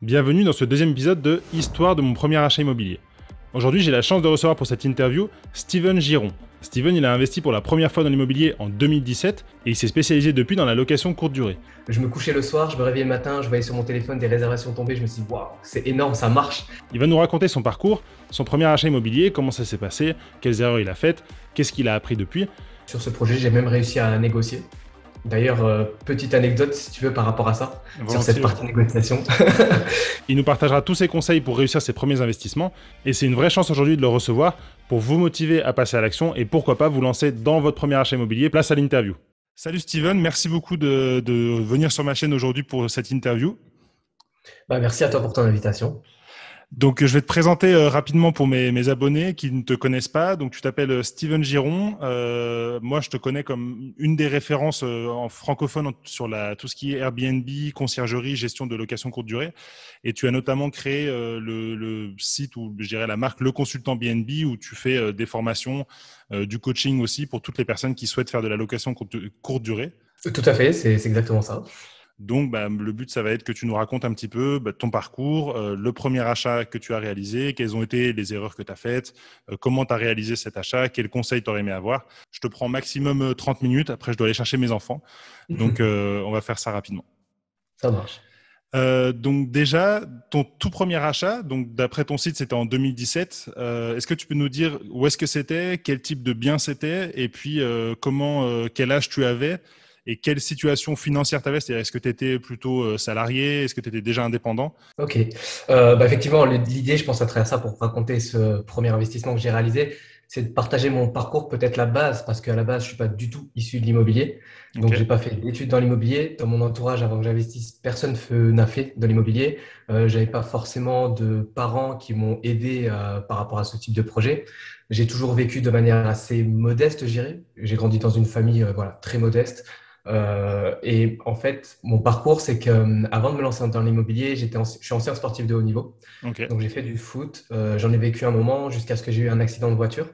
Bienvenue dans ce deuxième épisode de Histoire de mon premier achat immobilier. Aujourd'hui, j'ai la chance de recevoir pour cette interview Steven Giron. Steven, il a investi pour la première fois dans l'immobilier en 2017 et il s'est spécialisé depuis dans la location courte durée. Je me couchais le soir, je me réveillais le matin, je voyais sur mon téléphone des réservations tomber, je me suis dit waouh, c'est énorme, ça marche. Il va nous raconter son parcours, son premier achat immobilier, comment ça s'est passé, quelles erreurs il a faites, qu'est-ce qu'il a appris depuis. Sur ce projet, j'ai même réussi à négocier. D'ailleurs, petite anecdote si tu veux par rapport à ça, sur cette partie négociation. Il nous partagera tous ses conseils pour réussir ses premiers investissements et c'est une vraie chance aujourd'hui de le recevoir pour vous motiver à passer à l'action et pourquoi pas vous lancer dans votre premier achat immobilier. Place à l'interview. Salut Steven, merci beaucoup de venir sur ma chaîne aujourd'hui pour cette interview. Merci à toi pour ton invitation. Donc, je vais te présenter rapidement pour mes abonnés qui ne te connaissent pas. Donc, tu t'appelles Steven Giron. Moi, je te connais comme une des références en francophone sur tout ce qui est Airbnb, conciergerie, gestion de location courte durée. Et tu as notamment créé le site ou je dirais la marque Le Consultant BNB où tu fais des formations, du coaching aussi pour toutes les personnes qui souhaitent faire de la location courte durée. Tout à fait, c'est exactement ça. Donc, le but, ça va être que tu nous racontes un petit peu ton parcours, le premier achat que tu as réalisé, quelles ont été les erreurs que tu as faites, comment tu as réalisé cet achat, quels conseils tu aurais aimé avoir. Je te prends maximum 30 minutes. Après, je dois aller chercher mes enfants. Donc, on va faire ça rapidement. Ça marche. Donc déjà, ton tout premier achat, donc d'après ton site, c'était en 2017. Est-ce que tu peux nous dire où est-ce que c'était, quel type de bien c'était, et puis quel âge tu avais et quelle situation financière tu avais? C'est-à-dire, est-ce que tu étais plutôt salarié? Est-ce que tu étais déjà indépendant? Ok. Effectivement, l'idée, je pense à travers ça pour raconter ce premier investissement que j'ai réalisé, c'est de partager mon parcours, peut-être la base, parce qu'à la base, je suis pas du tout issu de l'immobilier. Donc, Ok. j'ai pas fait d'études dans l'immobilier. Dans mon entourage, avant que j'investisse, personne n'a fait de l'immobilier. J'avais pas forcément de parents qui m'ont aidé par rapport à ce type de projet. J'ai toujours vécu de manière assez modeste, je dirais. J'ai grandi dans une famille, voilà, très modeste. Et en fait, mon parcours, c'est que avant de me lancer dans l'immobilier, je suis ancien sportif de haut niveau. Ok. Donc, j'ai fait du foot. J'en ai vécu un moment jusqu'à ce que j'ai eu un accident de voiture.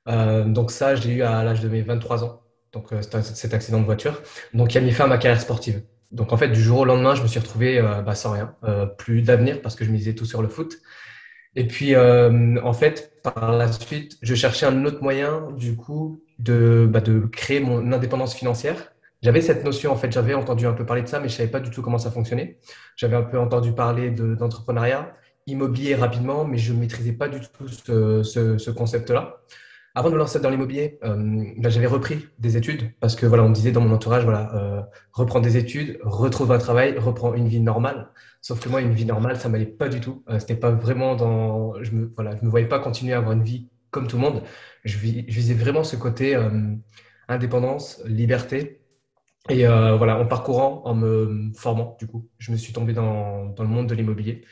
Donc, ça, j'ai eu à l'âge de mes 23 ans. Donc, cet accident de voiture. Donc, il a mis fin à ma carrière sportive. Donc, en fait, du jour au lendemain, je me suis retrouvé sans rien, plus d'avenir parce que je misais tout sur le foot. Et puis, en fait, par la suite, je cherchais un autre moyen, du coup, de créer mon indépendance financière. J'avais cette notion, en fait, j'avais entendu un peu parler de ça, mais je savais pas du tout comment ça fonctionnait. J'avais un peu entendu parler d'entrepreneuriat immobilier rapidement, mais je ne maîtrisais pas du tout ce concept-là. Avant de me lancer dans l'immobilier, j'avais repris des études parce que voilà, on me disait dans mon entourage, voilà, reprends des études, retrouve un travail, reprends une vie normale. Sauf que moi, une vie normale, ça m'allait pas du tout. C'était pas vraiment dans, voilà, je me voyais pas continuer à avoir une vie comme tout le monde. Je visais vraiment ce côté indépendance, liberté. Et voilà, en parcourant, en me formant, du coup, je me suis tombé dans le monde de l'immobilier.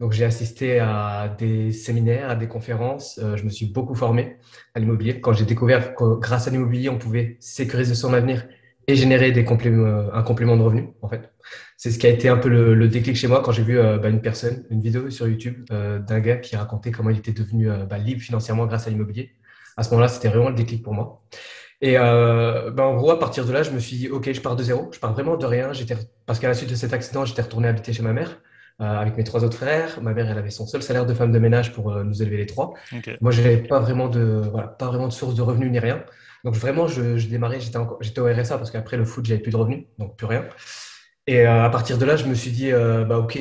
Donc, j'ai assisté à des séminaires, à des conférences. Je me suis beaucoup formé à l'immobilier. Quand j'ai découvert que grâce à l'immobilier, on pouvait sécuriser son avenir et générer un complément de revenus, en fait. C'est ce qui a été un peu le déclic chez moi quand j'ai vu une vidéo sur YouTube d'un gars qui racontait comment il était devenu libre financièrement grâce à l'immobilier. À ce moment-là, c'était vraiment le déclic pour moi. Et en gros, à partir de là, je me suis dit, OK, je pars de zéro, je pars vraiment de rien. Parce qu'à la suite de cet accident, j'étais retourné habiter chez ma mère avec mes trois autres frères. Ma mère, elle avait son seul salaire de femme de ménage pour nous élever les trois. Ok. Moi, je n'avais pas vraiment de source de revenus ni rien. Donc vraiment, je démarrais, j'étais au RSA parce qu'après le foot, j'avais plus de revenus, donc plus rien. Et à partir de là, je me suis dit, OK,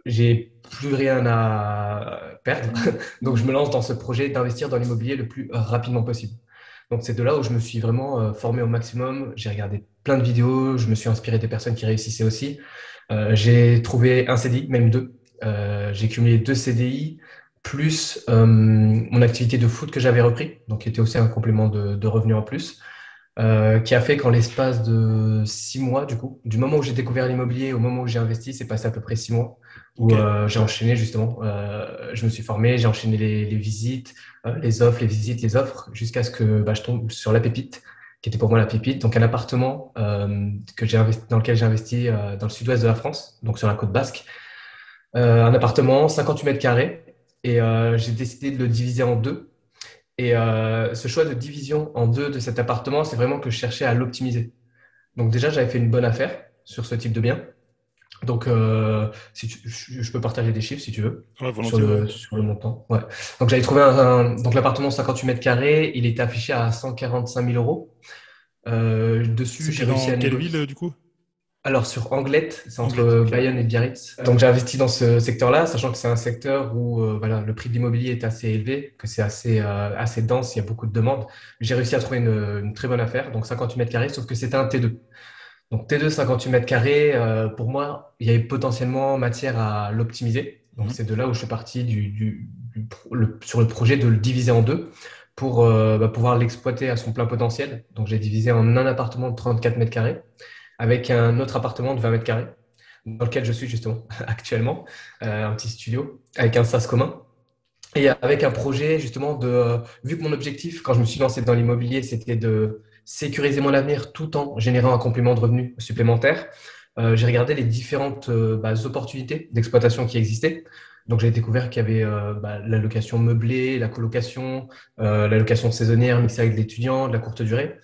j'ai plus rien à perdre. Donc je me lance dans ce projet d'investir dans l'immobilier le plus rapidement possible. Donc, c'est de là où je me suis vraiment formé au maximum. J'ai regardé plein de vidéos, je me suis inspiré des personnes qui réussissaient aussi. J'ai trouvé un CDI, même deux. J'ai cumulé deux CDI, plus mon activité de foot que j'avais repris, donc qui était aussi un complément de revenus en plus, qui a fait qu'en l'espace de 6 mois, du coup, du moment où j'ai découvert l'immobilier au moment où j'ai investi, c'est passé à peu près 6 mois, où Ok. j'ai enchaîné justement, je me suis formé, j'ai enchaîné les visites, les offres, les visites, les offres, jusqu'à ce que je tombe sur la pépite, qui était pour moi la pépite. Donc un appartement dans lequel j'ai investi dans le sud-ouest de la France, donc sur la côte basque. Un appartement, 58 mètres carrés, et j'ai décidé de le diviser en deux. Et ce choix de division en deux de cet appartement, c'est vraiment que je cherchais à l'optimiser. Donc déjà, j'avais fait une bonne affaire sur ce type de bien. Donc, si je peux partager des chiffres si tu veux Ouais, sur volontiers, ouais. sur le montant. Ouais. Donc, j'avais trouvé donc l'appartement 58 mètres carrés, il était affiché à 145 000 euros. Dessus, C'était j'ai réussi dans à quelle ville, négocier. du coup? Alors, sur Anglette, c'est Anglette, entre ok. Bayonne et Biarritz. Donc, j'ai investi dans ce secteur-là, sachant que c'est un secteur où voilà, le prix de l'immobilier est assez élevé, que c'est assez dense, il y a beaucoup de demandes. J'ai réussi à trouver une très bonne affaire, donc 58 mètres carrés, sauf que c'était un T2. Donc T2, 58 mètres carrés, pour moi, il y avait potentiellement matière à l'optimiser. Donc Mhm. c'est de là où je suis parti sur le projet de le diviser en deux pour pouvoir l'exploiter à son plein potentiel. Donc j'ai divisé en un appartement de 34 mètres carrés avec un autre appartement de 20 mètres carrés dans lequel je suis justement actuellement, un petit studio avec un sas commun. Et avec un projet justement vu que mon objectif quand je me suis lancé dans l'immobilier, c'était de sécuriser mon avenir tout en générant un complément de revenus supplémentaire, j'ai regardé les différentes opportunités d'exploitation qui existaient. Donc j'ai découvert qu'il y avait la location meublée, la colocation, la location saisonnière mixée avec de l'étudiant, de la courte durée.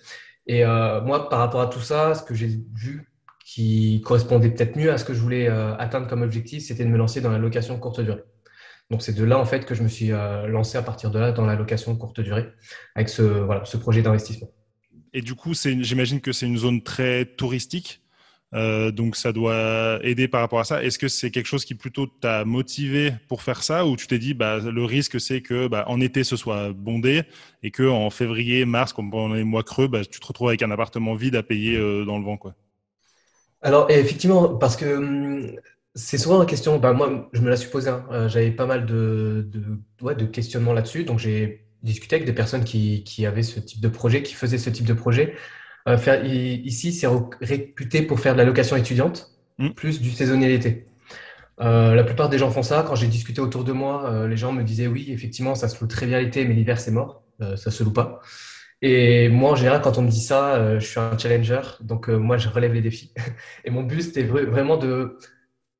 Et moi, par rapport à tout ça, ce que j'ai vu qui correspondait peut-être mieux à ce que je voulais atteindre comme objectif, c'était de me lancer dans la location courte durée. Donc c'est de là en fait que je me suis lancé à partir de là dans la location courte durée avec ce projet d'investissement. Et du coup, j'imagine que c'est une zone très touristique. Donc ça doit aider par rapport à ça. Est-ce que c'est quelque chose qui plutôt t'a motivé pour faire ça, ou tu t'es dit bah le risque c'est que en été ce soit bondé et que en février, mars, comme pendant les mois creux, tu te retrouves avec un appartement vide à payer dans le vent, quoi. Alors et effectivement, parce que c'est souvent la question, moi je me la suis posée, hein. J'avais pas mal ouais, de questionnements là-dessus, donc j'ai discuté avec des personnes qui avaient ce type de projet, qui faisaient ce type de projet. Ici, c'est réputé pour faire de la location étudiante, Hmm. plus du saisonnier l'été. La plupart des gens font ça. Quand j'ai discuté autour de moi, les gens me disaient oui, effectivement, ça se loue très bien l'été, mais l'hiver, c'est mort. Ça se loue pas. Et moi, en général, quand on me dit ça, je suis un challenger. Donc, moi, je relève les défis. Et mon but, c'était vraiment de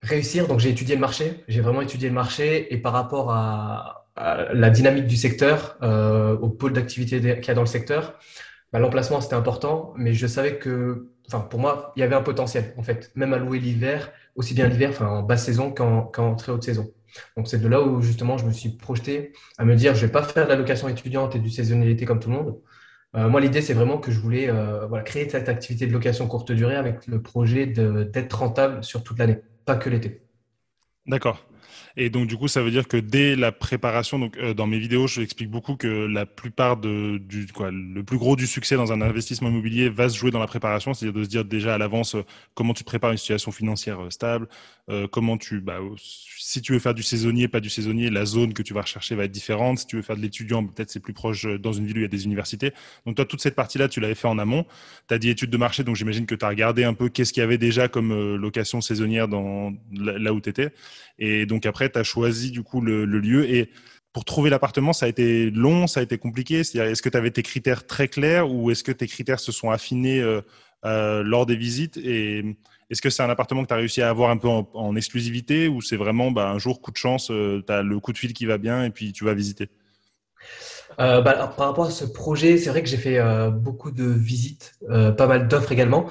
réussir. Donc, j'ai étudié le marché. J'ai vraiment étudié le marché. Et par rapport à la dynamique du secteur, au pôle d'activité qu'il y a dans le secteur, l'emplacement, c'était important, mais je savais que, enfin, pour moi, il y avait un potentiel, en fait, même à louer l'hiver, aussi bien l'hiver, enfin, en basse saison qu'en très haute saison. Donc, c'est de là où, justement, je me suis projeté à me dire, je vais pas faire de la location étudiante et du saisonnalité comme tout le monde. Moi, l'idée, c'est vraiment que je voulais voilà, créer cette activité de location courte durée avec le projet d'être rentable sur toute l'année, pas que l'été. D'accord. Et donc, du coup, ça veut dire que dès la préparation, donc, dans mes vidéos, je explique beaucoup que la plupart le plus gros du succès dans un investissement immobilier va se jouer dans la préparation, c'est-à-dire de se dire déjà à l'avance comment tu prépares une situation financière stable, comment si tu veux faire du saisonnier, pas du saisonnier, la zone que tu vas rechercher va être différente. Si tu veux faire de l'étudiant, peut-être c'est plus proche dans une ville où il y a des universités. Donc, toi, toute cette partie-là, tu l'avais fait en amont. Tu as dit études de marché, donc j'imagine que tu as regardé un peu qu'est-ce qu'il y avait déjà comme location saisonnière dans là où tu étais. Et donc après, tu as choisi du coup le lieu. Et pour trouver l'appartement, ça a été long, ça a été compliqué. C'est-à-dire, est-ce que tu avais tes critères très clairs ou est-ce que tes critères se sont affinés lors des visites? Et est-ce que c'est un appartement que tu as réussi à avoir un peu en exclusivité ou c'est vraiment un jour, coup de chance, tu as le coup de fil qui va bien et puis tu vas visiter? Alors, par rapport à ce projet, c'est vrai que j'ai fait beaucoup de visites, pas mal d'offres également.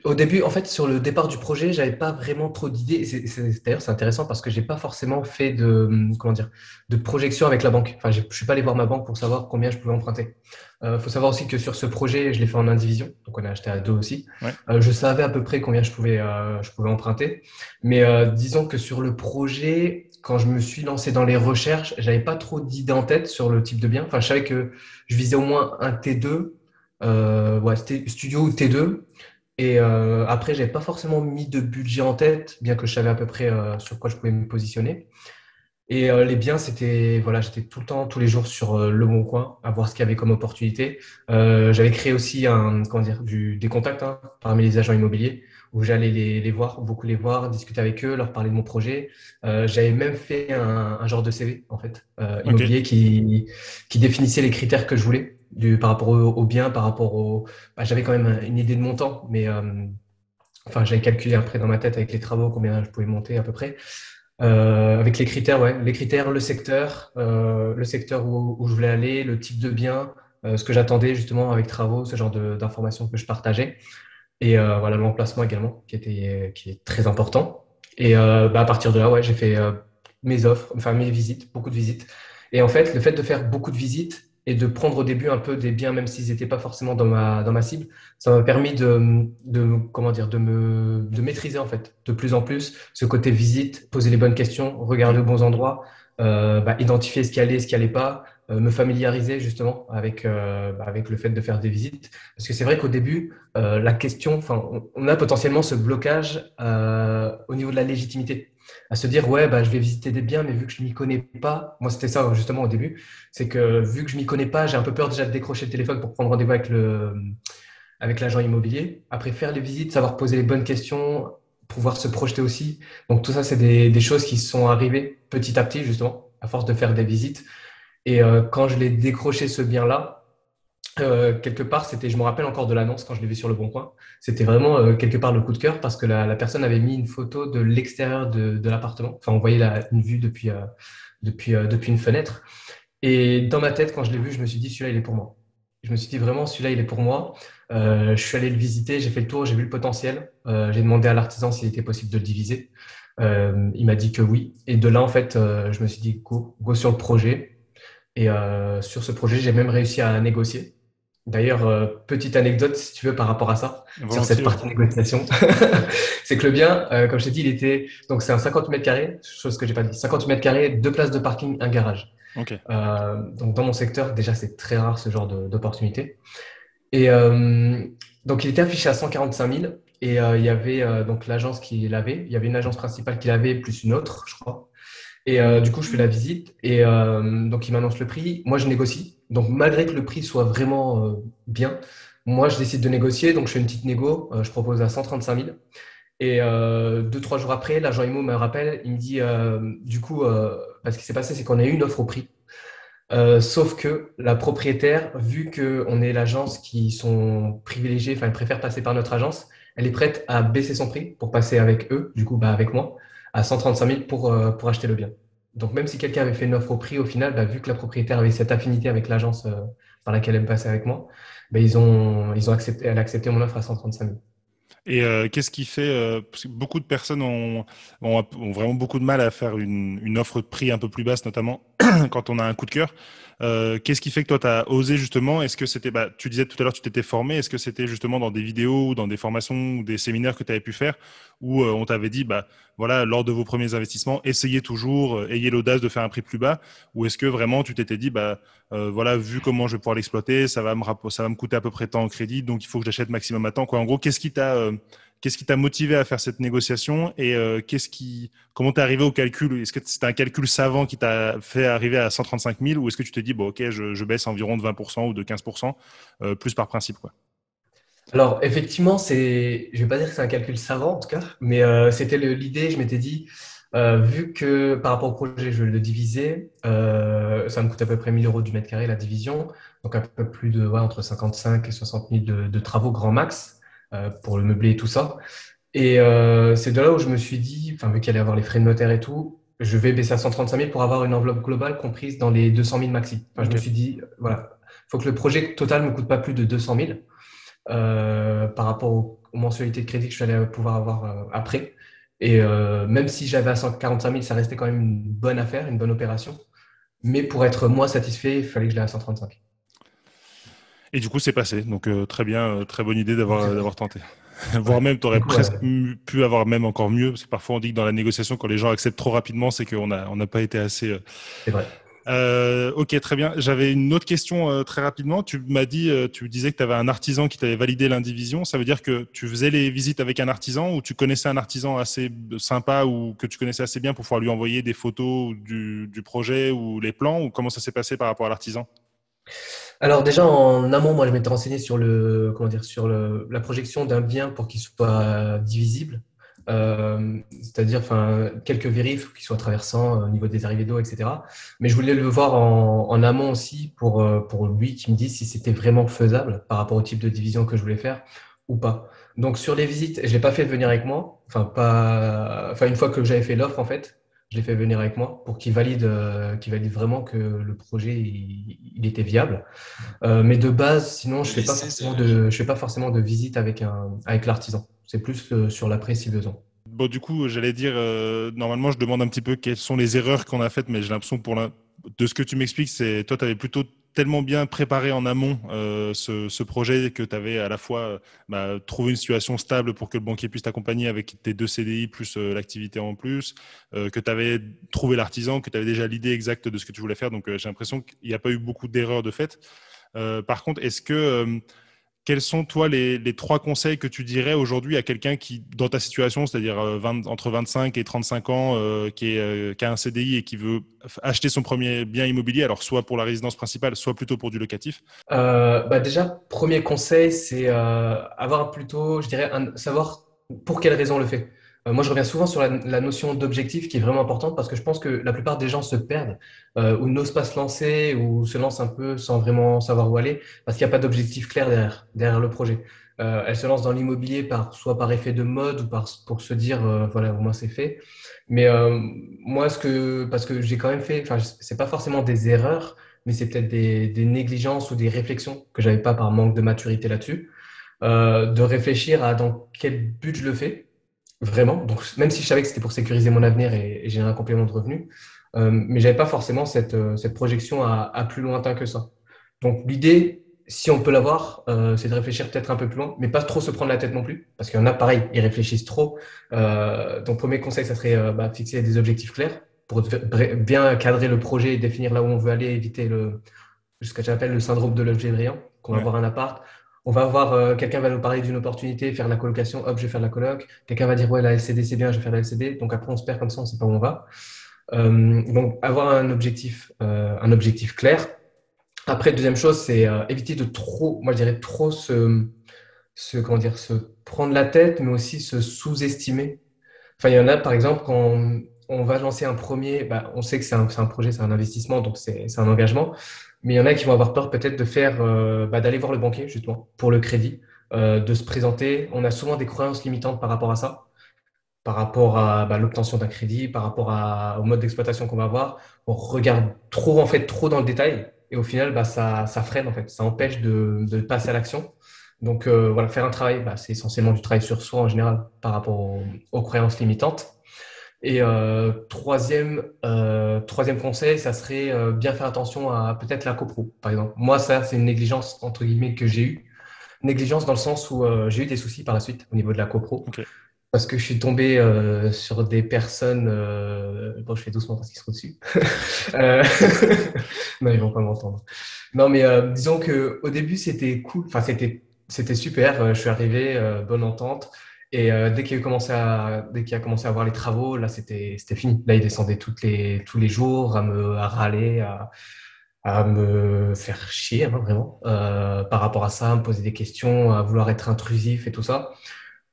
Au début, en fait, sur le départ du projet, j'avais pas vraiment trop d'idées. D'ailleurs, c'est intéressant parce que j'ai pas forcément fait comment dire, de projection avec la banque. Enfin, je suis pas allé voir ma banque pour savoir combien je pouvais emprunter. Faut savoir aussi que sur ce projet, je l'ai fait en indivision, donc on a acheté à deux aussi. Ouais. Je savais à peu près combien je pouvais emprunter, mais disons que sur le projet, quand je me suis lancé dans les recherches, j'avais pas trop d'idées en tête sur le type de bien. Enfin, je savais que je visais au moins un T2, ouais, c'était studio ou T2. Et après, j'avais pas forcément mis de budget en tête, bien que je savais à peu près sur quoi je pouvais me positionner. Et les biens, c'était, voilà, j'étais tout le temps, tous les jours sur Le Bon Coin, à voir ce qu'il y avait comme opportunité. J'avais créé aussi comment dire, des contacts parmi les agents immobiliers, où j'allais les voir, beaucoup les voir, discuter avec eux, leur parler de mon projet. J'avais même fait un genre de CV, en fait, Ok. immobilier qui définissait les critères que je voulais par rapport aux biens, par rapport au. J'avais quand même une idée de montant, mais enfin, j'avais calculé après dans ma tête avec les travaux combien je pouvais monter à peu près. Avec les critères, ouais, les critères, le secteur où je voulais aller, le type de bien, ce que j'attendais justement avec travaux, ce genre d'informations que je partageais. Et voilà l'emplacement également qui est très important. Et à partir de là, ouais, j'ai fait mes offres, enfin mes visites, beaucoup de visites. Et en fait, le fait de faire beaucoup de visites et de prendre au début un peu des biens, même s'ils n'étaient pas forcément dans ma cible, ça m'a permis comment dire, de maîtriser en fait de plus en plus ce côté visite, poser les bonnes questions, regarder Ouais. aux bons endroits, identifier ce qui allait pas, me familiariser justement avec le fait de faire des visites. Parce que c'est vrai qu'au début, la question, enfin, on a potentiellement ce blocage au niveau de la légitimité, à se dire ouais, bah, je vais visiter des biens, mais vu que je m'y connais pas, moi c'était ça justement au début, c'est que vu que je m'y connais pas, j'ai un peu peur déjà de décrocher le téléphone pour prendre rendez-vous avec l'agent immobilier. Après faire les visites, savoir poser les bonnes questions, pouvoir se projeter aussi. Donc tout ça, c'est des choses qui sont arrivées petit à petit justement, à force de faire des visites. Et quand je l'ai décroché ce bien-là, quelque part, je me rappelle encore de l'annonce quand je l'ai vu sur Le Bon Coin. C'était vraiment quelque part le coup de cœur parce que la personne avait mis une photo de l'extérieur de l'appartement. Enfin, on voyait une vue depuis une fenêtre. Et dans ma tête, quand je l'ai vu, je me suis dit, celui-là, il est pour moi. Je me suis dit vraiment, celui-là, il est pour moi. Je suis allé le visiter, j'ai fait le tour, j'ai vu le potentiel. J'ai demandé à l'artisan s'il était possible de le diviser. Il m'a dit que oui. Et de là, en fait, je me suis dit, go sur le projet. Et sur ce projet, j'ai même réussi à négocier. D'ailleurs, petite anecdote, si tu veux, par rapport à ça, sur cette Volontiers, ouais. partie négociation, c'est que le bien, comme je t'ai dit, donc c'est un 50 mètres carrés, chose que j'ai pas dit, 50 mètres carrés, deux places de parking, un garage. Ok. Donc dans mon secteur, déjà, c'est très rare ce genre d'opportunité. Et donc il était affiché à 145 000 et il y avait donc l'agence qui l'avait, il y avait une agence principale qui l'avait plus une autre, je crois. Et du coup, je fais la visite et donc il m'annonce le prix. Moi, je négocie. Donc malgré que le prix soit vraiment bien, moi, je décide de négocier. Donc je fais une petite négo. Je propose à 135 000. Et deux, trois jours après, l'agent IMO me rappelle. Il me dit du coup, ce qui s'est passé, c'est qu'on a eu une offre au prix. Sauf que la propriétaire, vu qu'on est l'agence qui sont privilégiés, enfin, elle préfère passer par notre agence, elle est prête à baisser son prix pour passer avec eux, du coup, bah, avec moi, à 135 000 pour acheter le bien. Donc, même si quelqu'un avait fait une offre au prix, au final, bah, vu que la propriétaire avait cette affinité avec l'agence par laquelle elle passait avec moi, bah, ils ont accepté, elle a accepté mon offre à 135 000. Et qu'est-ce qui fait parce que beaucoup de personnes ont vraiment beaucoup de mal à faire une offre de prix un peu plus basse, notamment quand on a un coup de cœur. Qu'est-ce qui fait que toi, tu as osé justement? Est-ce que c'était, bah, tu disais tout à l'heure, tu t'étais formé. Est-ce que c'était justement dans des vidéos ou dans des formations ou des séminaires que tu avais pu faire où on t'avait dit, bah, voilà, lors de vos premiers investissements, essayez toujours, ayez l'audace de faire un prix plus bas? Ou est-ce que vraiment tu t'étais dit, bah, voilà, vu comment je vais pouvoir l'exploiter, ça va me coûter à peu près tant en crédit, donc il faut que j'achète maximum à temps, quoi. En gros, qu'est-ce qui t'a motivé à faire cette négociation et comment t'es arrivé au calcul? Est-ce que c'était un calcul savant qui t'a fait arriver à 135 000 ou est-ce que tu t'es dit, bon, ok, je baisse environ de 20% ou de 15%, plus par principe, quoi. Alors, effectivement, je vais pas dire que c'est un calcul savant en tout cas, mais c'était l'idée. Je m'étais dit, vu que par rapport au projet, je vais le diviser, ça me coûte à peu près 1 000 € du mètre carré la division, donc un peu plus de ouais, entre 55 et 60 000 de travaux grand max pour le meubler et tout ça. Et c'est de là où je me suis dit, enfin, vu qu'il allait y avoir les frais de notaire et tout, je vais baisser à 135 000 pour avoir une enveloppe globale comprise dans les 200 000 maxi. Enfin, je me Ok. suis dit, voilà, faut que le projet total me coûte pas plus de 200 000 par rapport aux mensualités de crédit que je allais pouvoir avoir après. Et même si j'avais à 145 000, ça restait quand même une bonne affaire, une bonne opération. Mais pour être moi satisfait, il fallait que je l'aie à 135. Et du coup, c'est passé. Donc, très bien, très bonne idée Donc c'est d'avoir tenté. Voire ouais. même, tu Du aurais coup, ouais. presque pu avoir même encore mieux, parce que parfois on dit que dans la négociation, quand les gens acceptent trop rapidement, c'est on n'a pas été assez. C'est vrai. Ok, très bien. J'avais une autre question très rapidement. Tu m'as dit, tu disais que tu avais un artisan qui t'avait validé l'indivision. Ça veut dire que tu faisais les visites avec un artisan ou tu connaissais un artisan assez sympa ou que tu connaissais assez bien pour pouvoir lui envoyer des photos du projet ou les plans ou comment ça s'est passé par rapport à l'artisan? Alors déjà en amont, moi je m'étais renseigné sur comment dire, sur la projection d'un bien pour qu'il soit divisible. C'est-à-dire enfin quelques vérifs qui soient traversants au niveau des arrivées d'eau, etc. Mais je voulais le voir en amont aussi pour lui qui me dise si c'était vraiment faisable par rapport au type de division que je voulais faire ou pas. Donc sur les visites, je l'ai pas fait venir avec moi, enfin pas, enfin une fois que j'avais fait l'offre en fait. je l'ai fait venir avec moi pour qu'il valide vraiment que le projet il était viable. Mais de base, sinon, je fais pas forcément de visite avec l'artisan. C'est plus sur l'après si besoin. Bon, du coup, j'allais dire, normalement, je demande un petit peu quelles sont les erreurs qu'on a faites, mais j'ai l'impression que de ce que tu m'expliques, c'est toi, tu avais plutôt tellement bien préparé en amont ce projet que tu avais à la fois trouvé une situation stable pour que le banquier puisse t'accompagner avec tes 2 CDI plus l'activité en plus, que tu avais trouvé l'artisan, que tu avais déjà l'idée exacte de ce que tu voulais faire. Donc, j'ai l'impression qu'il n'y a pas eu beaucoup d'erreurs de fait. Par contre, quels sont, toi, les 3 conseils que tu dirais aujourd'hui à quelqu'un qui, dans ta situation, c'est-à-dire entre 25 et 35 ans, qui a un CDI et qui veut acheter son premier bien immobilier, alors soit pour la résidence principale, soit plutôt pour du locatif? Déjà, premier conseil, c'est avoir plutôt, je dirais, savoir pour quelle raison on le fait. Moi, je reviens souvent sur la notion d'objectif qui est vraiment importante parce que je pense que la plupart des gens se perdent ou n'osent pas se lancer ou se lancent un peu sans vraiment savoir où aller parce qu'il n'y a pas d'objectif clair derrière le projet. Elles se lancent dans l'immobilier soit par effet de mode ou pour se dire, voilà, au moins c'est fait. Mais moi, parce que j'ai quand même fait, enfin, c'est pas forcément des erreurs mais c'est peut-être des négligences ou des réflexions que j'avais pas par manque de maturité là-dessus, de réfléchir à dans quel but je le fais, vraiment. Donc, même si je savais que c'était pour sécuriser mon avenir et générer un complément de revenu, mais j'avais pas forcément cette projection à plus lointain que ça. Donc, l'idée, si on peut l'avoir, c'est de réfléchir peut-être un peu plus loin, mais pas trop se prendre la tête non plus, parce qu'il y en a, pareil, ils réfléchissent trop. Donc, premier conseil, ça serait fixer des objectifs clairs pour bien cadrer le projet et définir là où on veut aller, éviter ce que j'appelle le syndrome de l'objet brillant, qu'on va Ouais. avoir un appart. Quelqu'un va nous parler d'une opportunité, faire la colocation, hop, je vais faire la coloc. Quelqu'un va dire, ouais, la LCD, c'est bien, je vais faire la LCD. Donc après, on se perd comme ça, on ne sait pas où on va. Donc, avoir un objectif clair. Après, deuxième chose, c'est éviter de trop, moi je dirais trop comment dire, se prendre la tête, mais aussi se sous-estimer. Enfin, il y en a, par exemple, quand on va lancer un premier, on sait que c'est un projet, c'est un investissement, donc c'est un engagement. Mais il y en a qui vont avoir peur peut-être d'aller voir le banquier, justement, pour le crédit, de se présenter. On a souvent des croyances limitantes par rapport à ça, par rapport à l'obtention d'un crédit, au mode d'exploitation qu'on va avoir. On regarde trop, en fait, trop dans le détail. Et au final, ça freine, en fait. Ça empêche de passer à l'action. Donc, voilà, faire un travail, c'est essentiellement du travail sur soi en général par rapport aux croyances limitantes. Et troisième conseil, ça serait bien faire attention à peut-être la copro, par exemple. Moi, ça, c'est une négligence, entre guillemets, que j'ai eue. Négligence dans le sens où j'ai eu des soucis par la suite au niveau de la copro. Ok. Parce que je suis tombé sur des personnes. Bon, je fais doucement parce qu'ils sont dessus. Euh, Non, ils vont pas m'entendre. Non, mais disons que au début c'était cool. Enfin, c'était super. Je suis arrivé, bonne entente. Et dès qu'il a commencé à voir les travaux, là c'était fini. Là, il descendait tous les jours à râler, à me faire chier, hein, vraiment, par rapport à ça, à me poser des questions, à vouloir être intrusif et tout ça.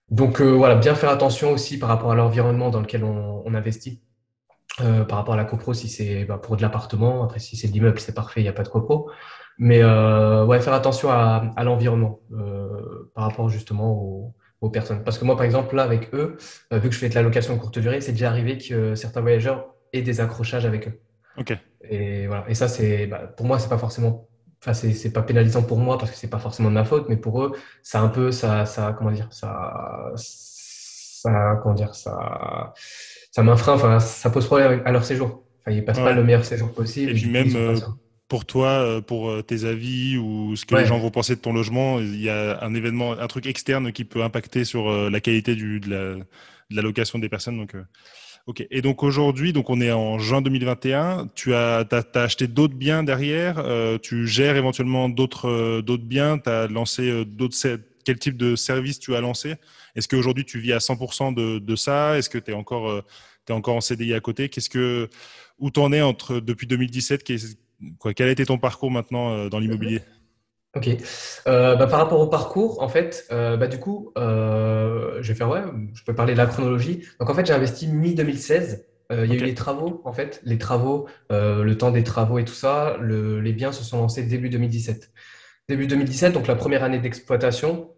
Donc voilà, bien faire attention aussi par rapport à l'environnement dans lequel on investit. Par rapport à la copro, si c'est pour de l'appartement, après si c'est de l'immeuble, c'est parfait, il n'y a pas de copro. Mais ouais, faire attention à l'environnement par rapport justement aux personnes. Parce que moi, par exemple, là, avec eux, vu que je fais de la location courte durée, c'est déjà arrivé que certains voyageurs aient des accrochages avec eux. Ok. Et voilà. Et ça, pour moi, c'est pas forcément, enfin, c'est pas pénalisant pour moi parce que c'est pas forcément de ma faute, mais pour eux, ça un peu, comment dire, comment dire, ça m'infreint, enfin, ça pose problème à leur séjour. Enfin, ils passent pas Ouais. le meilleur séjour Et possible et puis du coup, ils même sont pas sûrs. pour toi, pour tes avis ou ce que les gens Ouais. vont penser de ton logement, il y a un événement, un truc externe qui peut impacter sur la qualité de la location des personnes. Donc, ok. Et donc aujourd'hui, donc on est en juin 2021. T'as acheté d'autres biens derrière. Tu gères éventuellement d'autres biens. T'as lancé quel type de service tu as lancé? Est-ce qu'aujourd'hui tu vis à 100% de ça? Est-ce que t'es encore en CDI à côté? Où t'en es depuis 2017? Quel a été ton parcours maintenant dans l'immobilier? Ok. Par rapport au parcours, en fait, du coup, je vais faire, ouais, je peux parler de la chronologie. Donc, en fait, j'ai investi mi-2016. Il y a eu Ok, les travaux, en fait, le temps des travaux et tout ça. Les biens se sont lancés début 2017. Début 2017, donc la première année d'exploitation.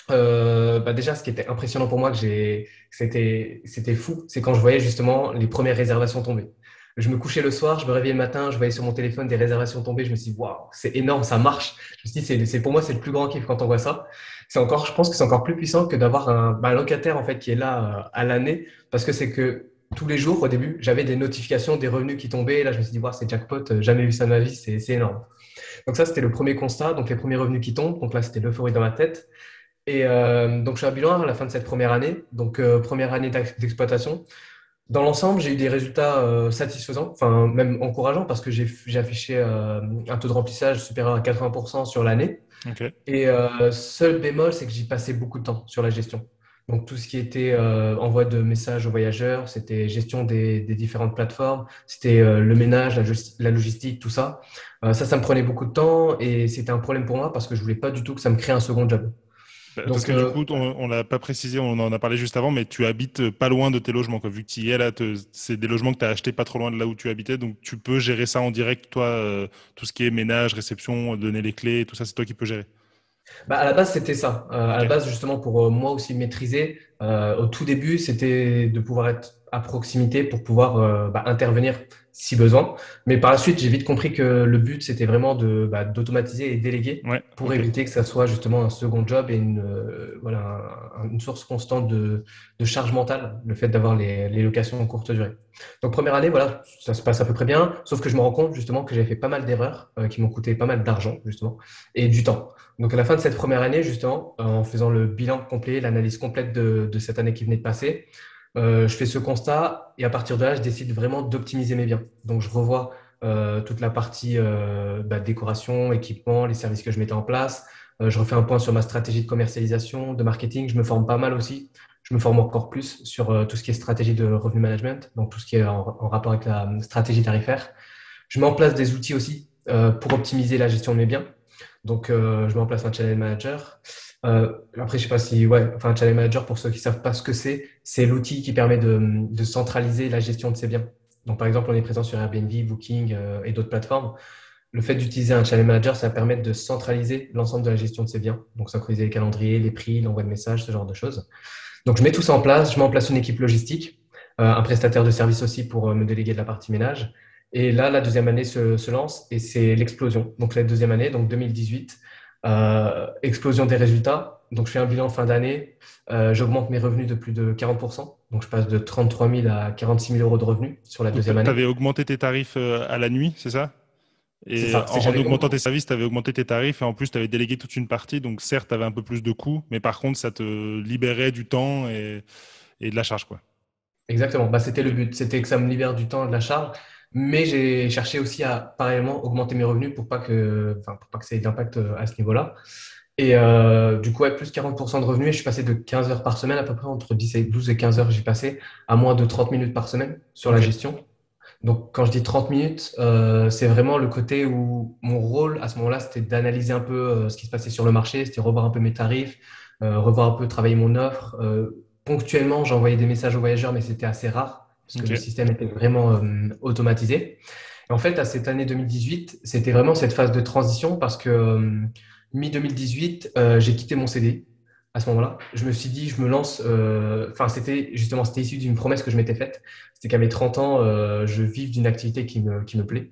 Déjà, ce qui était impressionnant pour moi, c'était fou, c'est quand je voyais justement les premières réservations tomber. Je me couchais le soir, je me réveillais le matin, je voyais sur mon téléphone des réservations tomber, je me suis dit, waouh, c'est énorme, ça marche. Je me suis dit, pour moi, c'est le plus grand kiff quand on voit ça. Je pense que c'est encore plus puissant que d'avoir un locataire en fait qui est là à l'année, parce que c'est que tous les jours, au début, j'avais des notifications, des revenus qui tombaient. Et là, je me suis dit, waouh, c'est jackpot, jamais vu ça de ma vie, c'est énorme. Donc ça, c'était le premier constat, donc les premiers revenus qui tombent. Donc là, c'était l'euphorie dans ma tête. Et donc, je suis à bilan à la fin de cette première année, donc première année d'exploitation. Dans l'ensemble, j'ai eu des résultats satisfaisants, enfin même encourageants, parce que j'ai affiché un taux de remplissage supérieur à 80% sur l'année. Ok. Et seul bémol, c'est que j'y passais beaucoup de temps sur la gestion. Donc tout ce qui était envoi de messages aux voyageurs, c'était gestion des différentes plateformes, c'était le ménage, la logistique, tout ça. Ça me prenait beaucoup de temps et c'était un problème pour moi parce que je voulais pas du tout que ça me crée un second job. Parce Donc, que du coup, on l'a pas précisé, on en a parlé juste avant, mais tu habites pas loin de tes logements, quoi. Vu que tu y es là, c'est des logements que tu as achetés pas trop loin de là où tu habitais, donc tu peux gérer ça en direct, toi, tout ce qui est ménage, réception, donner les clés, tout ça, c'est toi qui peux gérer. à la base, c'était ça. À Ok. la base, justement, pour moi aussi maîtriser, au tout début, c'était de pouvoir être à proximité pour pouvoir intervenir si besoin. Mais par la suite, j'ai vite compris que le but, c'était vraiment d'automatiser et déléguer Ouais, pour ok. éviter que ça soit justement un second job et une source constante de charge mentale, le fait d'avoir les locations en courte durée. Donc, première année, voilà, ça se passe à peu près bien, sauf que je me rends compte justement que j'ai fait pas mal d'erreurs qui m'ont coûté pas mal d'argent, justement, et du temps. Donc, à la fin de cette première année, justement, en faisant le bilan complet, l'analyse complète de cette année qui venait de passer, je fais ce constat et à partir de là, je décide vraiment d'optimiser mes biens. Donc, je revois toute la partie décoration, équipement, les services que je mettais en place. Je refais un point sur ma stratégie de commercialisation, de marketing. Je me forme pas mal aussi. Je me forme encore plus sur tout ce qui est stratégie de revenu management, donc tout ce qui est en rapport avec la stratégie tarifaire. Je mets en place des outils aussi pour optimiser la gestion de mes biens. Donc, je mets en place un channel manager. Après, je sais pas si, ouais, enfin, un channel manager, pour ceux qui savent pas ce que c'est l'outil qui permet de centraliser la gestion de ses biens. Donc, par exemple, on est présent sur Airbnb, Booking et d'autres plateformes. Le fait d'utiliser un channel manager, ça permet de centraliser l'ensemble de la gestion de ses biens. Donc, synchroniser les calendriers, les prix, l'envoi de messages, ce genre de choses. Donc, je mets tout ça en place. Je mets en place une équipe logistique, un prestataire de service aussi pour me déléguer de la partie ménage. Et là, la deuxième année se lance et c'est l'explosion. Donc, la deuxième année, donc 2018, explosion des résultats. Donc, je fais un bilan fin d'année. J'augmente mes revenus de plus de 40%. Donc, je passe de 33 000 à 46 000 euros de revenus sur la Donc, deuxième tu année. avais augmenté tes tarifs à la nuit, c'est ça? C'est Et ça. en augmentant tes services, tu avais augmenté tes tarifs et en plus, tu avais délégué toute une partie. Donc, certes, tu avais un peu plus de coûts, mais par contre, ça te libérait du temps et de la charge, quoi. Exactement. C'était le Ok. but. C'était que ça me libère du temps et de la charge. Mais j'ai cherché aussi à, parallèlement, augmenter mes revenus pour pas que ça ait d'impact à ce niveau-là. Et du coup, ouais, plus 40% de revenus. Et je suis passé de 15 heures par semaine, à peu près entre 12 et 15 heures, j'ai passé à moins de 30 minutes par semaine sur la Ok. gestion. Donc, quand je dis 30 minutes, c'est vraiment le côté où mon rôle à ce moment-là, c'était d'analyser un peu ce qui se passait sur le marché, c'était revoir un peu mes tarifs, revoir un peu, travailler mon offre. Ponctuellement, j'envoyais des messages aux voyageurs, mais c'était assez rare parce que Ok. le système était vraiment automatisé. Et en fait, à cette année 2018, c'était vraiment cette phase de transition parce que mi-2018, j'ai quitté mon CDI à ce moment-là. Je me suis dit, je me lance. Enfin, c'était issu d'une promesse que je m'étais faite. C'était qu'à mes 30 ans, je vive d'une activité qui me plaît.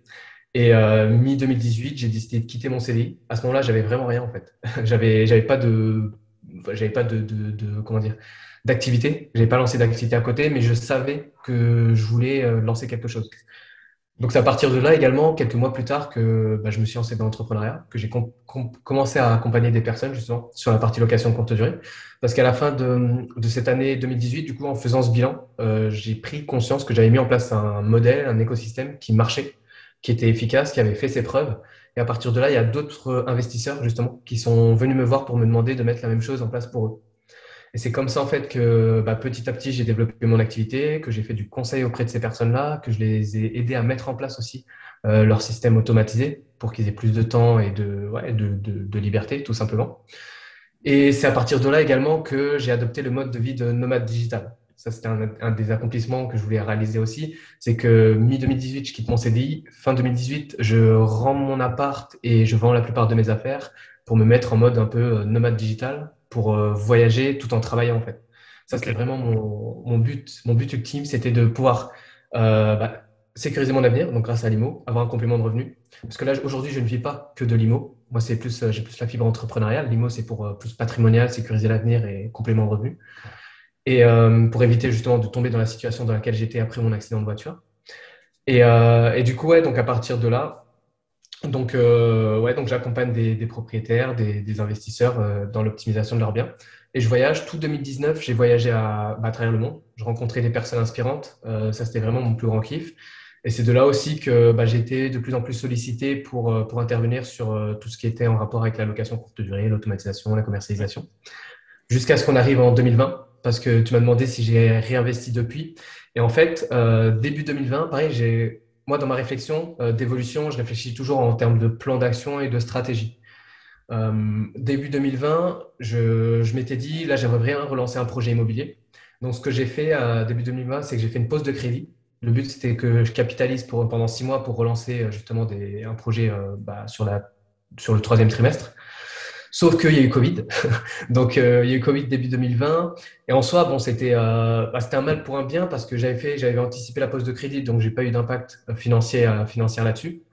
Et mi-2018, j'ai décidé de quitter mon CDI. À ce moment-là, j'avais vraiment rien en fait. J'avais pas j'avais pas comment dire, d'activité. J'avais pas lancé d'activité à côté, mais je savais que je voulais lancer quelque chose. Donc, c'est à partir de là également, quelques mois plus tard, que je me suis lancé dans l'entrepreneuriat, que j'ai commencé à accompagner des personnes justement sur la partie location courte durée. Parce qu'à la fin de cette année 2018, du coup, en faisant ce bilan, j'ai pris conscience que j'avais mis en place un modèle, un écosystème qui marchait, qui était efficace, qui avait fait ses preuves. Et à partir de là, il y a d'autres investisseurs justement qui sont venus me voir pour me demander de mettre la même chose en place pour eux. Et c'est comme ça, en fait, que petit à petit, j'ai développé mon activité, que j'ai fait du conseil auprès de ces personnes-là, que je les ai aidés à mettre en place aussi leur système automatisé pour qu'ils aient plus de temps et de liberté, tout simplement. Et c'est à partir de là également que j'ai adopté le mode de vie de nomade digital. Ça, c'était un des accomplissements que je voulais réaliser aussi. C'est que mi-2018, je quitte mon CDI. Fin 2018, je rends mon appart et je vends la plupart de mes affaires pour me mettre en mode un peu nomade digital pour voyager tout en travaillant en fait. Ça, Ok. c'était vraiment mon but ultime, c'était de pouvoir bah, sécuriser mon avenir, donc grâce à l'IMO, avoir un complément de revenu. Parce que là, aujourd'hui, je ne vis pas que de l'IMO. Moi, c'est plus, j'ai plus la fibre entrepreneuriale. L'IMO, c'est pour plus patrimonial, sécuriser l'avenir et complément de revenu. Et pour éviter justement de tomber dans la situation dans laquelle j'étais après mon accident de voiture. Et du coup, ouais, donc à partir de là, donc j'accompagne des propriétaires, des investisseurs dans l'optimisation de leurs biens. Et je voyage tout 2019, j'ai voyagé à travers le monde. Je rencontrais des personnes inspirantes. Ça, c'était vraiment mon plus grand kiff. Et c'est de là aussi que j'ai été de plus en plus sollicité pour intervenir sur tout ce qui était en rapport avec la location courte durée, l'automatisation, la commercialisation. Jusqu'à ce qu'on arrive en 2020, parce que tu m'as demandé si j'ai réinvesti depuis. Et en fait, début 2020, pareil, moi, dans ma réflexion d'évolution, je réfléchis toujours en termes de plan d'action et de stratégie. Début 2020, je m'étais dit, là, j'aimerais bien relancer un projet immobilier. Donc, ce que j'ai fait début 2020, c'est que j'ai fait une pause de crédit. Le but, c'était que je capitalise pendant 6 mois pour relancer justement un projet sur le troisième trimestre. Sauf qu'il y a eu Covid. Donc, il y a eu Covid début 2020. Et en soi, bon, c'était un mal pour un bien parce que j'avais anticipé la pause de crédit, donc j'ai pas eu d'impact financier là-dessus.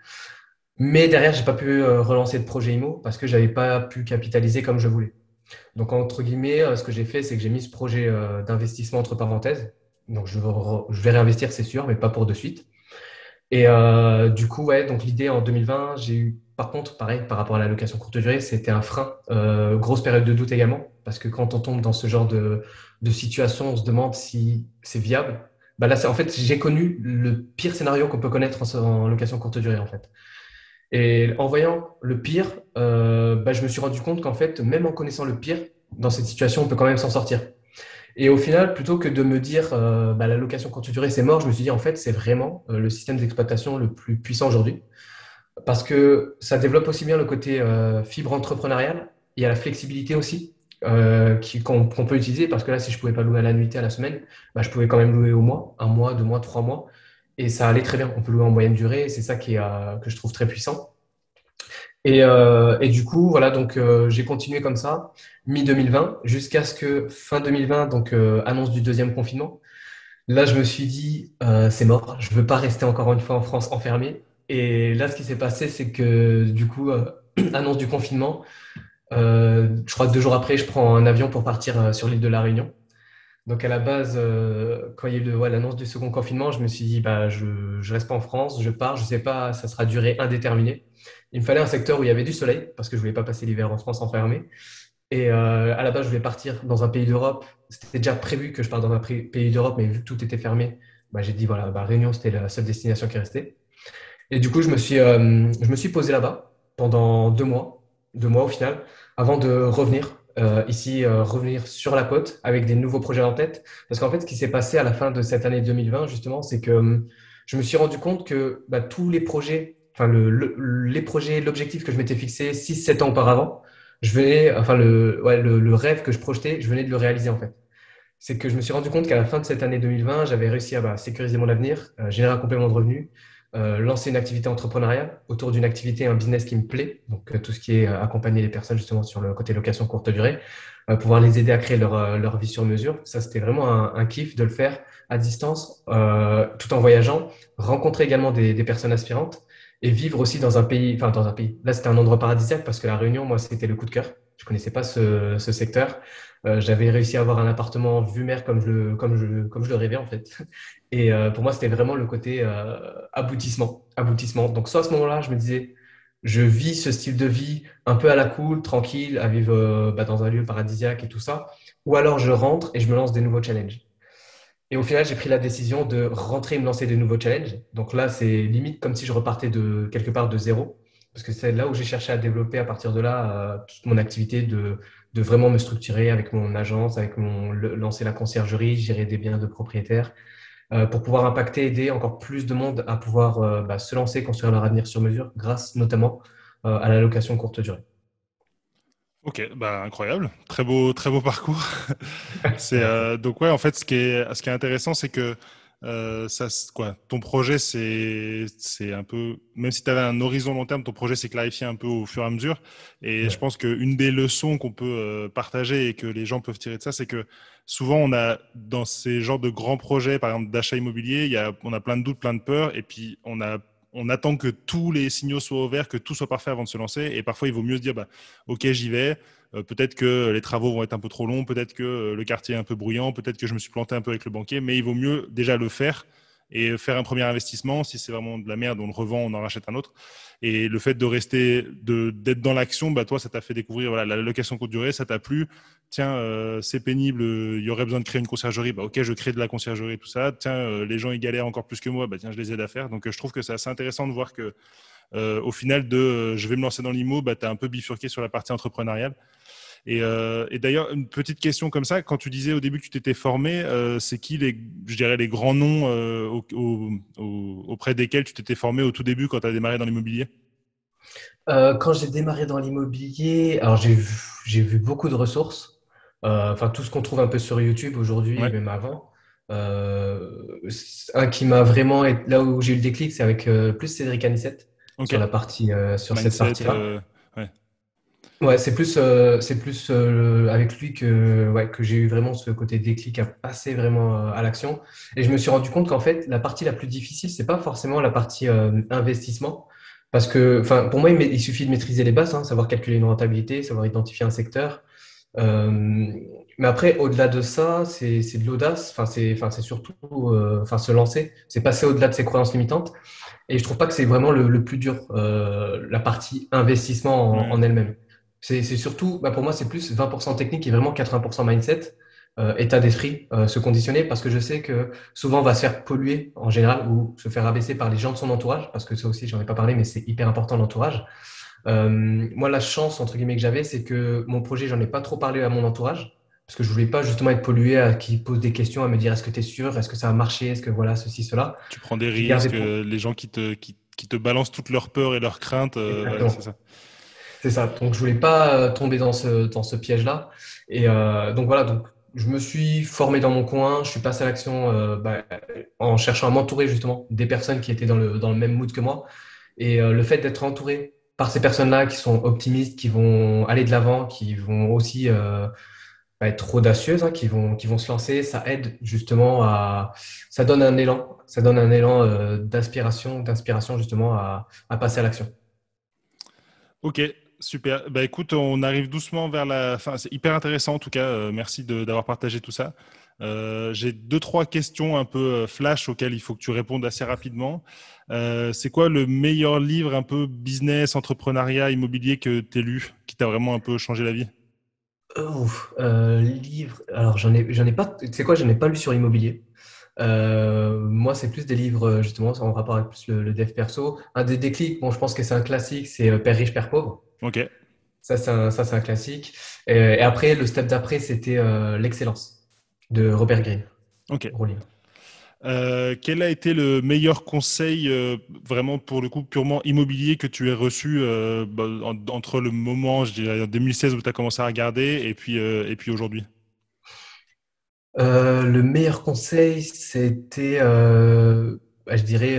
Mais derrière, j'ai pas pu relancer de projet IMO parce que j'avais pas pu capitaliser comme je voulais. Donc, entre guillemets, ce que j'ai fait, c'est que j'ai mis ce projet d'investissement entre parenthèses. Donc, je vais réinvestir, c'est sûr, mais pas pour de suite. Et du coup, ouais, donc l'idée en 2020, j'ai eu, par contre, pareil, par rapport à la location courte durée, c'était un frein. Grosse période de doute également, parce que quand on tombe dans ce genre de situation, on se demande si c'est viable. Bah là, en fait, j'ai connu le pire scénario qu'on peut connaître en location courte durée, en fait. Et en voyant le pire, je me suis rendu compte qu'en fait, même en connaissant le pire, dans cette situation, on peut quand même s'en sortir. Et au final, plutôt que de me dire la location courte durée, c'est mort, je me suis dit en fait, c'est vraiment le système d'exploitation le plus puissant aujourd'hui. Parce que ça développe aussi bien le côté fibre entrepreneuriale, il y a la flexibilité aussi qu'on peut utiliser. Parce que là, si je ne pouvais pas louer à la nuitée, à la semaine, je pouvais quand même louer au mois, un mois, 2 mois, 3 mois. Et ça allait très bien. On peut louer en moyenne durée. Et c'est ça que je trouve très puissant. Et du coup, voilà, donc j'ai continué comme ça, mi-2020, jusqu'à ce que fin 2020, donc annonce du deuxième confinement. Là, je me suis dit, c'est mort, je veux pas rester encore une fois en France enfermé. Et là, ce qui s'est passé, c'est que du coup, annonce du confinement, je crois que 2 jours après, je prends un avion pour partir sur l'île de la Réunion. Donc à la base, quand il y a eu l'annonce du second confinement, je me suis dit, je reste pas en France, je pars, je sais pas, ça sera durée indéterminée. Il me fallait un secteur où il y avait du soleil, parce que je voulais pas passer l'hiver en France enfermé. Et à la base, je voulais partir dans un pays d'Europe. C'était déjà prévu que je parte dans un pays d'Europe, mais vu que tout était fermé, j'ai dit, voilà, Réunion, c'était la seule destination qui restait. Et du coup, je me suis posé là-bas pendant 2 mois, 2 mois au final, avant de revenir ici, revenir sur la côte avec des nouveaux projets en tête. Parce qu'en fait, ce qui s'est passé à la fin de cette année 2020, justement, c'est que je me suis rendu compte que tous les projets, enfin les projets, l'objectif que je m'étais fixé 6 7 ans auparavant, le rêve que je projetais, je venais de le réaliser en fait. C'est que je me suis rendu compte qu'à la fin de cette année 2020, j'avais réussi à sécuriser mon avenir, générer un complément de revenu, lancer une activité entrepreneuriale autour d'une activité, un business qui me plaît, donc tout ce qui est accompagner les personnes justement sur le côté location courte durée, pouvoir les aider à créer leur vie sur mesure. Ça, c'était vraiment un kiff de le faire à distance, tout en voyageant, rencontrer également des personnes aspirantes et vivre aussi dans un pays, enfin dans un pays. Là, c'était un endroit paradisiaque parce que la Réunion, moi, c'était le coup de cœur. Je connaissais pas ce secteur. J'avais réussi à avoir un appartement vue mer comme je le rêvais en fait. Et pour moi, c'était vraiment le côté aboutissement, aboutissement. Donc, soit à ce moment-là, je me disais, je vis ce style de vie un peu à la cool, tranquille, à vivre dans un lieu paradisiaque et tout ça, ou alors je rentre et je me lance des nouveaux challenges. Et au final, j'ai pris la décision de rentrer et me lancer des nouveaux challenges. Donc là, c'est limite comme si je repartais de quelque part de zéro. Parce que c'est là où j'ai cherché à développer à partir de là toute mon activité de vraiment me structurer avec mon agence, lancer la conciergerie, gérer des biens de propriétaires, pour pouvoir impacter, aider encore plus de monde à pouvoir se lancer, construire leur avenir sur mesure, grâce notamment à la location courte durée. Ok, incroyable, très beau parcours. C'est donc ouais, en fait, ce qui est intéressant, c'est que Quoi, ton projet, c'est un peu, même si tu avais un horizon long terme, ton projet s'est clarifié un peu au fur et à mesure. Et je Ouais, pense qu'une des leçons qu'on peut partager et que les gens peuvent tirer de ça, c'est que souvent, on a dans ces genres de grands projets, par exemple d'achat immobilier, on a plein de doutes, plein de peurs, et puis on attend que tous les signaux soient ouverts, que tout soit parfait avant de se lancer. Et parfois, il vaut mieux se dire, bah, OK, j'y vais. Peut-être que les travaux vont être un peu trop longs, peut-être que le quartier est un peu bruyant, peut-être que je me suis planté un peu avec le banquier, mais il vaut mieux déjà le faire et faire un premier investissement. Si c'est vraiment de la merde, on le revend, on en rachète un autre. Et le fait de rester, d'être dans l'action, bah toi, ça t'a fait découvrir voilà, la location courte durée, ça t'a plu. Tiens, c'est pénible, il y aurait besoin de créer une conciergerie. Bah, ok, je crée de la conciergerie, tout ça. Tiens, les gens, ils galèrent encore plus que moi. Bah, tiens, je les aide à faire. Donc, je trouve que c'est assez intéressant de voir que, au final, je vais me lancer dans l'IMO, bah, tu as un peu bifurqué sur la partie entrepreneuriale. Et d'ailleurs, une petite question comme ça, quand tu disais au début que tu t'étais formé, c'est qui je dirais, les grands noms auprès desquels tu t'étais formé au tout début quand tu as démarré dans l'immobilier? Quand j'ai démarré dans l'immobilier, alors j'ai vu beaucoup de ressources. Enfin, tout ce qu'on trouve un peu sur YouTube aujourd'hui et Ouais, même avant. Un qui m'a vraiment, là où j'ai eu le déclic, c'est avec plus Cédric Anissette ok. sur la partie, sur cette Mindset, partie-là. ouais. Ouais, c'est plus avec lui que, ouais, que j'ai eu vraiment ce côté déclic à passer vraiment à l'action. Et je me suis rendu compte qu'en fait, la partie la plus difficile, c'est pas forcément la partie investissement. Parce que, enfin, pour moi, il suffit de maîtriser les bases, hein, savoir calculer une rentabilité, savoir identifier un secteur. Euh, mais après, au-delà de ça, c'est de l'audace. Enfin, c'est surtout, enfin, se lancer. C'est passer au-delà de ses croyances limitantes. Et je trouve pas que c'est vraiment le plus dur, la partie investissement Ouais. en elle-même. C'est surtout, bah pour moi, c'est plus 20% technique et vraiment 80% mindset, état d'esprit, se conditionner, parce que je sais que souvent on va se faire polluer en général ou se faire abaisser par les gens de son entourage, parce que ça aussi, j'en ai pas parlé, mais c'est hyper important l'entourage. Moi, la chance, entre guillemets, que j'avais, c'est que mon projet, j'en ai pas trop parlé à mon entourage, parce que je voulais pas justement être pollué à qui pose des questions, à me dire est-ce que tu es sûr, est-ce que ça va marcher, est-ce que voilà, ceci, cela. Tu prends des J'ai gardé risques, les gens qui te balancent toutes leurs peurs et leurs craintes, ouais, c'est exactement. ça. C'est ça. Donc, je voulais pas tomber dans ce piège-là. Et donc, voilà. Donc, je me suis formé dans mon coin. Je suis passé à l'action en cherchant à m'entourer justement des personnes qui étaient dans le même mood que moi. Et le fait d'être entouré par ces personnes-là qui sont optimistes, qui vont aller de l'avant, qui vont aussi être audacieuses, hein, qui vont se lancer, ça aide justement ça donne un élan. Ça donne un élan d'inspiration justement à passer à l'action. Ok, super. Bah écoute, on arrive doucement vers la fin. C'est hyper intéressant en tout cas. Merci d'avoir partagé tout ça. J'ai deux, trois questions un peu flash auxquelles il faut que tu répondes assez rapidement. C'est quoi le meilleur livre un peu business, entrepreneuriat, immobilier que tu as lu, qui t'a vraiment un peu changé la vie? Livre. Alors, j'en ai pas. Tu sais quoi, j'en ai pas lu sur l'immobilier. Moi, c'est plus des livres justement en rapport avec plus le dev perso. Un des déclics, bon, je pense que c'est un classique, c'est Père riche, Père pauvre. Ok, Ça, c'est un classique. Et après, le step d'après, c'était L'excellence de Robert Greene. ok. Gros livre. Quel a été le meilleur conseil, vraiment pour le coup purement immobilier que tu aies reçu bah, entre le moment, je dirais, en 2016 où tu as commencé à regarder et puis aujourd'hui? Le meilleur conseil, c'était, je dirais,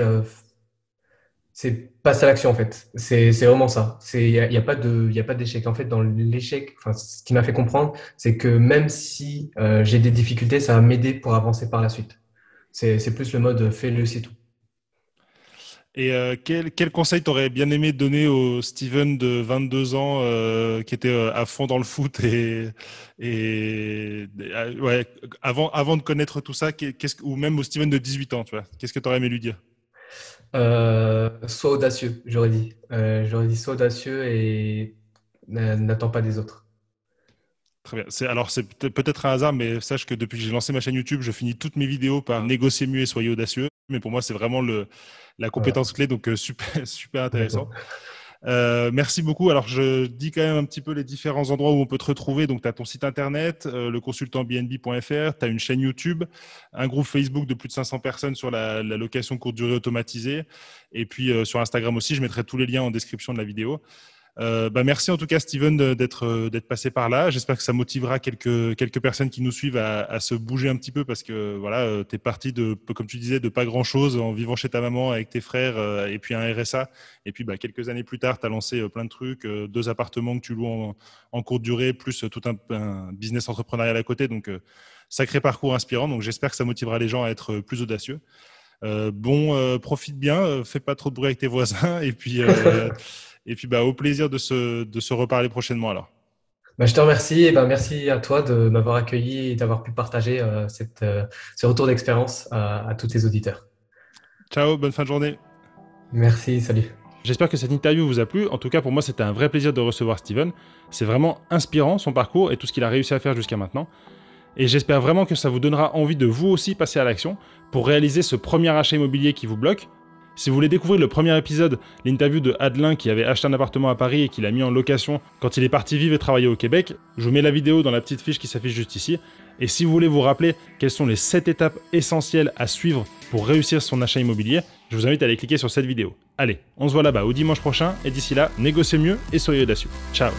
c'est passer à l'action en fait. C'est vraiment ça. Il y a pas il y a pas d'échec. En fait, dans l'échec, enfin, ce qui m'a fait comprendre, c'est que même si j'ai des difficultés, ça va m'aider pour avancer par la suite. C'est plus le mode fais-le, c'est tout. Et quel conseil t'aurais bien aimé donner au Steven de 22 ans qui était à fond dans le foot ouais, avant de connaître tout ça, ou même au Steven de 18 ans, tu vois, qu'est-ce que t'aurais aimé lui dire? Sois audacieux, j'aurais dit. J'aurais dit sois audacieux et n'attends pas des autres. Très bien. Alors, c'est peut-être un hasard, mais sache que depuis que j'ai lancé ma chaîne YouTube, je finis toutes mes vidéos par négocier mieux et soyez audacieux. Mais pour moi, c'est vraiment la Voilà. compétence clé, donc super, super intéressant. D'accord. Merci beaucoup. Alors, je dis quand même un petit peu les différents endroits où on peut te retrouver. Donc, tu as ton site internet, leconsultantbnb.fr, tu as une chaîne YouTube, un groupe Facebook de plus de 500 personnes sur la location courte durée automatisée. Et puis, sur Instagram aussi, je mettrai tous les liens en description de la vidéo. Merci en tout cas Steven d'être passé par là. J'espère que ça motivera quelques personnes qui nous suivent à se bouger un petit peu parce que voilà, t'es parti comme tu disais, de pas grand chose en vivant chez ta maman avec tes frères et puis un RSA. Et puis quelques années plus tard, tu as lancé plein de trucs, 2 appartements que tu loues en courte durée, plus tout un business entrepreneurial à côté. Donc sacré parcours inspirant. Donc j'espère que ça motivera les gens à être plus audacieux. Profite bien, fais pas trop de bruit avec tes voisins et puis au plaisir de se reparler prochainement alors. Je te remercie et merci à toi de m'avoir accueilli et d'avoir pu partager ce retour d'expérience à tous tes auditeurs. Ciao, bonne fin de journée. Merci, salut. J'espère que cette interview vous a plu. En tout cas, pour moi, c'était un vrai plaisir de recevoir Steven. C'est vraiment inspirant son parcours et tout ce qu'il a réussi à faire jusqu'à maintenant. Et j'espère vraiment que ça vous donnera envie de vous aussi passer à l'action pour réaliser ce premier achat immobilier qui vous bloque. Si vous voulez découvrir le premier épisode, l'interview de Adelin qui avait acheté un appartement à Paris et qui l'a mis en location quand il est parti vivre et travailler au Québec, je vous mets la vidéo dans la petite fiche qui s'affiche juste ici. Et si vous voulez vous rappeler quelles sont les 7 étapes essentielles à suivre pour réussir son achat immobilier, je vous invite à aller cliquer sur cette vidéo. Allez, on se voit là-bas au dimanche prochain et d'ici là, négociez mieux et soyez audacieux. Ciao!